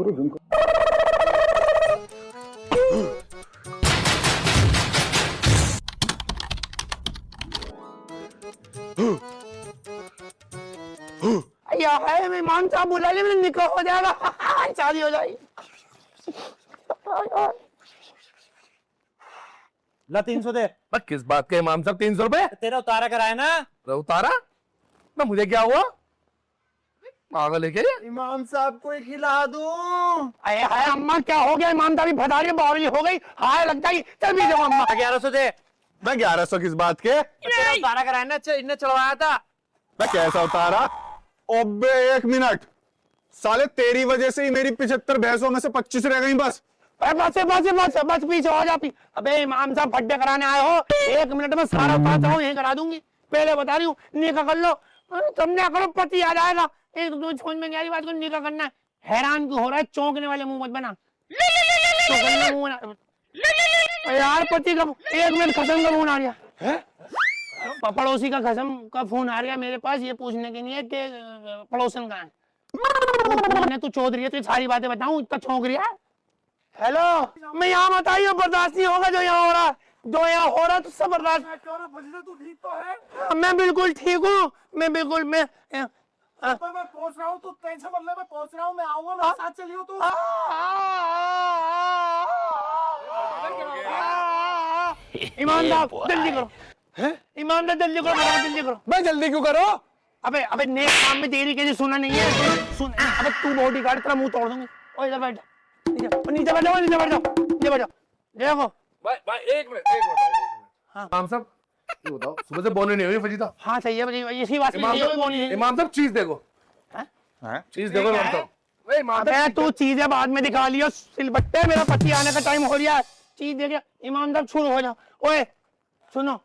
Zoom करो। या है मेहमान साहब बुला ले, मेरा निकाह हो जाएगा, शादी हो जाएगी। ला 300 दे। किस बात के इमाम साहब 300 रुपए? तेरा उतारा कराया ना। उतारा ना, मुझे क्या हुआ? पागल है क्या? इमाम साहब को खिला दूं। अरे हाय अम्मा क्या हो गया, इमाम साहब बता रही बावली हो गई, हाय लगता है। चल भी जाओ अम्मा। 1100 दे। मैं 1100 किस बात के? तेरा उतारा कराया ना, इनने चढ़वाया था। मैं कैसा उतारा? ओबे 1 मिनट, साले तेरी वजह से ही मेरी 75 भैंसों में से 25 रह गई बस। बस पीछे हो जा। अबे इमाम साहब बर्थडे कराने आए हो, 1 मिनट में सारा उतारता हूँ, यही करा दूंगी। पहले बता रही हूँ निकाह कर लो, तुमने करो पति आ जाएगा। एक दो समझ में नहीं आ रही बात को, निकाह करना है। हैरान क्यों हो रहा है? चौंकने वाले मुंह मत बना। यार पति का 1 मिनट कसम का फोन आ गया है, पड़ोसी का कसम का फोन आ गया मेरे पास, ये पूछने के लिए कि पड़ोसन कहाँ है। तू चौधरी है, तुझे सारी बातें बताऊं, इतना चौंक रही है। हेलो, मैं यहाँ बताइए, बर्दाश्त नहीं होगा जो यहाँ हो रहा है। जो यहाँ हो रहा है तो सब बर्दाश्त। तू ठीक तो है? मैं बिल्कुल ठीक हूँ, मैं बिल्कुल मैं पहुंच रहा हूँ, तू टेंशन मत ले, मैं पहुंच रहा हूँ, मैं आऊंगा, मेरे साथ चलियो तू। ईमान साहब जल्दी करो, ईमान साहब जल्दी करो, जल्दी करो। मैं जल्दी क्यों करो? अबे नेक काम में देरी के लिए सुना नहीं है, सुन। अबे तू बॉडी गार्ड, तेरा मुंह तोड़ दूंगी। ओ इधर बैठ, नीचे बैठ जाओ, देखो। भाई एक मिनट। हाँ। इमाम साहब ये बताओ, सुबह से बोने नहीं हुई फजीता? हाँ सही है, इसी बात इमाम साहब चीज देखो, चीज देखो इमाम साहब। अबे तू चीजें बाद में दिखा लियो, सिलबट्टे, मेरा पति आने का टाइम हो रहा है। चीज देखिए इमाम साहब, शुरू हो जाओ। ओए सुनो,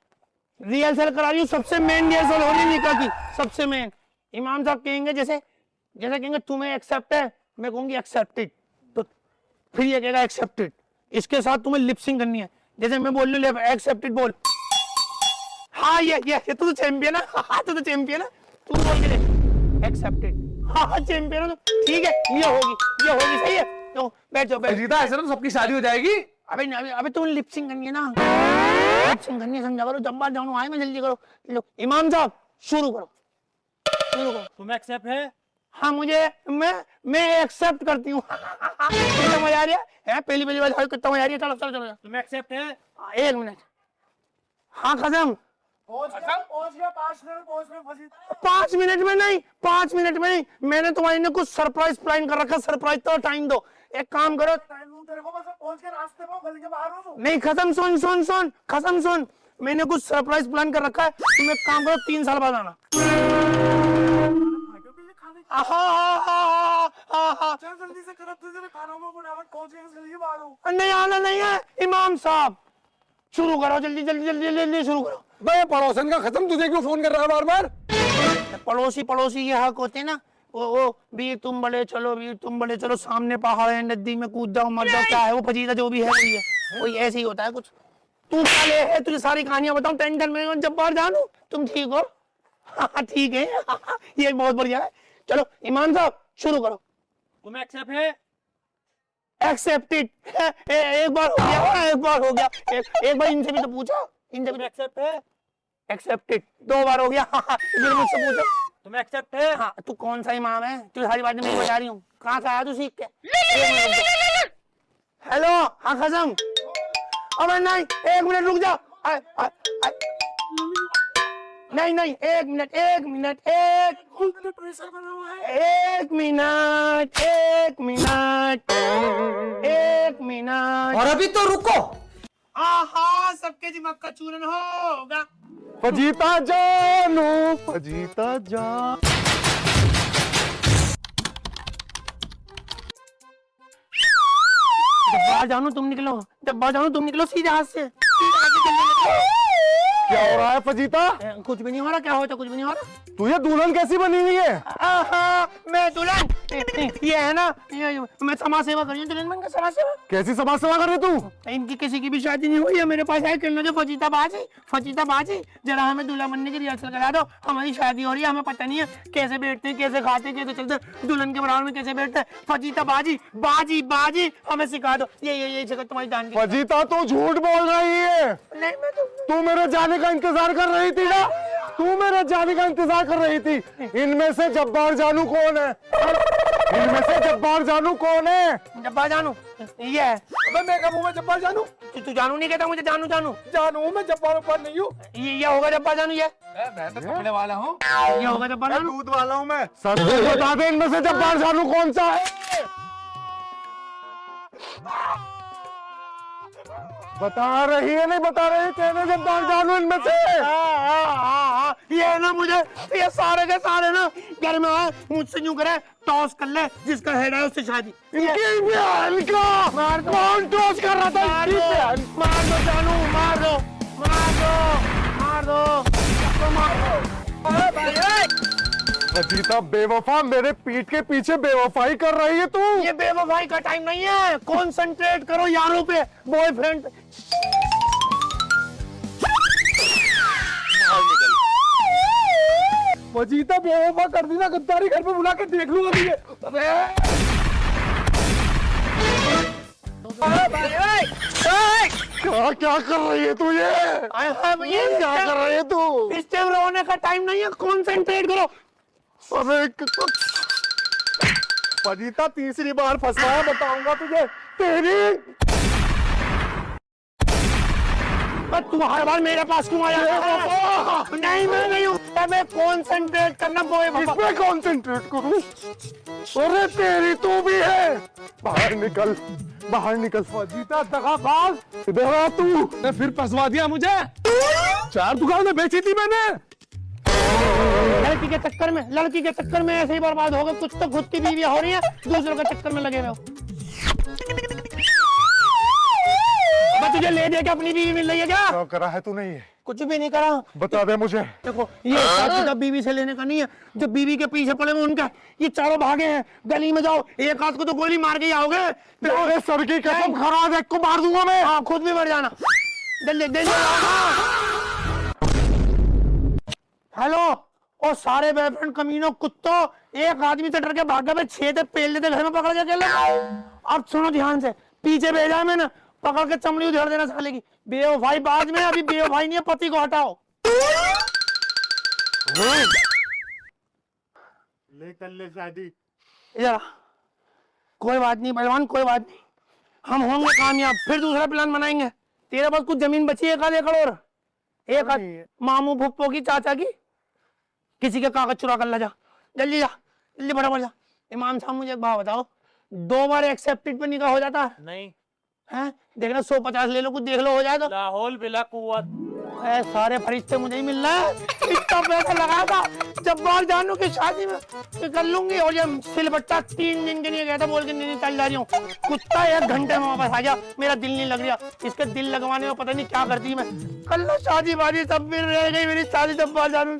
रिहर्सल करा रही हूँ, सबसे मेन रिहर्सल हो रही है निकाह की, सबसे मेन। इमाम साहब कहेंगे जैसे कहेंगे तुम्हें एक्सेप्ट है, मैं कहूंगी एक्सेप्टेड, तो फिर ये कहेगा एक्सेप्टेड। इसके साथ तुम्हें लिपसिंग करनी है, जैसे मैं बोल लूं एक्सेप्टेड बोल। हाँ ये तू तो चैंपियन है, हाँ तू तो चैंपियन है, तू बोल के एक्सेप्टेड। हाँ चैंपियन है, ठीक है, ये होगी सही है। तो बैठ जाओ। फजीता ऐसे तो सबकी शादी हो जाएगी। अबे तुम्हें लिपसिंग करनी है ना, लिपसिंग करनी है, समझा करो। जब बात जानो आए, मैं जल्दी करो। लो इमाम साहब शुरू करो। तुम्हें एक्सेप्ट है? हाँ मैं एक्सेप्ट करती हूँ। कितना मजा आ रहा है, पहली बार कितना मजा आ रही है। चलो। तुम्हें एक्सेप्ट है? 1 मिनट। हाँ कसम पहुंच गया 5 मिनट पहुंच गया फजीता। 5 मिनट में नहीं, 5 मिनट में नहीं, मैंने तुम्हारी ने कुछ सरप्राइज प्लान कर रखा। सरप्राइज तो टाइम दो, एक काम करो। तेरे को बस पहुंच के रास्ते में गली के बाहर हो। नहीं कसम सुन, कसम सुन, मैंने कुछ सरप्राइज प्लान कर रखा है। तुम एक काम करो, 3 साल बाद आना। जल्दी से करो, तुझे खाना पहुंच गया, नहीं आना नहीं है। इमाम साहब शुरू करो, जल्दी शुरू करो। भाई पड़ोसन का खत्म, तुझे क्यों फोन कर रहा है बार बार? पड़ोसी ये हक होते हैं ना, वो वीर तुम बड़े चलो, सामने पहाड़ है, नदी में कूद जाओ, मर जाओ, क्या है वो फजीता जो भी है वही है, वही ऐसे ही होता है कुछ। तू काले है, तुझे सारी कहानियां बताऊं, टेंशन में जब बाहर जानू। तुम ठीक हो? हाँ ठीक है, ये बहुत बढ़िया है। चलो इमाम साहब शुरू करो। तुम्हें एक्सेप्ट है? एक्सेप्टेड। एक बार हो गया। एक बार इनसे भी तो पूछो, इनसे भी। एक्सेप्ट है? एक्सेप्टेड 2 बार हो गया। फिर मुझसे पूछो, तुम्हें एक्सेप्ट है? हाँ तू कौन सा इमाम है? तू सारी बातें मैं बता रही हूँ, कहाँ से आया तू सीख के? हेलो, हाँ कसम। अबे नहीं, 1 मिनट रुक जा। नहीं 1 मिनट, 1 मिनट। और अभी तो रुको। आहा, सबके दिमाग का चूरन होगा। फजीता जानू, फजीता जान। जब बाहर जानू तुम निकलो सीधे हाथ से। क्या हो रहा है फजीता? कुछ भी नहीं हो रहा। क्या होता? कुछ भी नहीं हो रहा। तू ये दुल्हन कैसी बनी हुई है? आहा, मैं दुल्हन ये है ना, ये मैं समाज सेवा कर रही हूँ, दुल्हन बनकर समाज सेवा। कैसी समाज सेवा कर रही तू? इनकी किसी की भी शादी नहीं हुई है, मेरे पास है करना जो फजीताबाजी, जरा हमें दूल्हा बनने की रिहर्सल करा दो, हमारी शादी हो रही है, हमें पता नहीं है कैसे बैठते हैं, कैसे खाते हैं, कैसे चलते हैं, दुल्हन के बराबर में कैसे बैठते हैं, फजीताबाजी बाजी बाजी हमें सिखा दो। ये जगह तुम्हारी जान की। फजीता तू झूठ बोल रही है। नहीं मैं तो तू मेरे जाने का इंतजार कर रही थी ना? तू मेरे जाने का इंतजार कर रही थी। इनमें से जब्बार जानू कौन है? इनमें से जब्बार जानू कौन है? जब्बार जानू ये है। अबे मैं कब हूँ मैं जब्बार जानू? तू जानू नहीं कहता मुझे, जानू जानू मैं जब्बार ऊपर नहीं हूँ। ये होगा जब्बार जानू, ये मैं तो कपड़े वाला हूँ। ये होगा जब्बार जानू। दूध वाला हूँ मैं। सच बता दे, इनमें से जब्बार जानू कौन सा है? बता रही है नहीं बता रही, कहने जब्बार जानू इनमें से। ये है ना, मुझे ये सारे के सारे ना घर में आए मुझसे यूं करे टॉस कर ले, जिसका हेड है उससे शादी। इनकी बहन का मार दो। कौन टॉस कर रहा था? मार इसकी दो, बहन। मार दो जानू, मार दो, मार दो, मार दो, सबको मार दो। अरे भाई, फजीता बेवफा, मेरे पीठ के पीछे बेवफाई कर रही है तू। ये बेवफाई का टाइम नहीं है, कॉन्सेंट्रेट करो यारों पे, बॉयफ्रेंड। फजीता बेवफा कर दी ना, गद्दारी घर पे बुला के देख लूंगा तुझे। क्या क्या कर रही है तू? ये क्या कर रही है तू? इस टाइम रोने का टाइम नहीं है, कॉन्सेंट्रेट करो। अरे फजीता तीसरी बार फंसाया, बताऊंगा तुझे। तेरी तू हर बार मेरे पास क्यों आया? नहीं मैं नहीं हूँ, मैं कॉन्सेंट्रेट करना इसमें कॉन्सेंट्रेट करूं? अरे तेरी तू भी है। बाहर निकल, बाहर निकल। फजीता दगाबाज, इधर आ तू। फिर फंसवा दिया मुझे। 4 दुकानें बेची थी मैंने। लड़की के चक्कर में ऐसे ही बर्बाद होगा। कुछ तो खुद की बीवियां हो रही है, दूसरों के चक्कर में लगे रहो। तुझे ले दे के अपनी बीवी मिल रही है क्या? क्या करा है तूने? ये कुछ भी नहीं करा। बता दे मुझे। देखो ये शादी बीवी से लेने का नहीं है, जो बीवी के पीछे पड़े हुए उनका। ये चारों भागे हैं, गली में जाओ, एक हाथ को तो गोली मार के ही आओगे। तेरे सर की कसम, खराब एक को मार दूंगा मैं। हाँ, खुद भी मर जाना। जल्दी हेलो, और सारे बॉयफ्रेंड कमीनों कुत्तों, एक आदमी से डर के भाग गए, 6 पेल लेते घर में पकड़ के अकेले। अब सुनो ध्यान से, पीछे भेजा है मैंने, पकड़ के चमड़ी उधेड़ देना साले की। बेवफाई बाद में, अभी बेवफाई नहीं है, पति को हटाओ। ले कर ले शादी। इधर कोई बात नहीं पहलवान, कोई बात नहीं, हम होंगे कामयाब, फिर दूसरा प्लान बनाएंगे। तेरे पास कुछ जमीन बची है, 1 एकड़ और, एक मामू फुप्पो की, चाचा की, किसी के कागज चुरा कर ला जा। जल्दी जा, जल्दी फटाफट जा। इमाम साहब मुझे एक बात बताओ, 2 बार एक्सेप्टेड पे निकाह हो जाता है? नहीं हैं? देखना 150 ले लो, कुछ देख लो, हो जाए तो। लाहौल बिला कुव्वत। सारे फरिश्ते मुझे ही मिल रहा है। इतना पैसा लगाया था जब्बार जानू की शादी में, कर लूंगी। और ये सिलबट्टा 3 दिन के लिए गया था, बोल के नहीं चल जा रही हूँ। कुत्ता 1 घंटे में वापस आ जा, मेरा दिल नहीं लग रहा। इसके दिल लगवाने में पता नहीं क्या करती मैं। कल शादी बाजी सब भी रह गई मेरी शादी जब्बार जानू।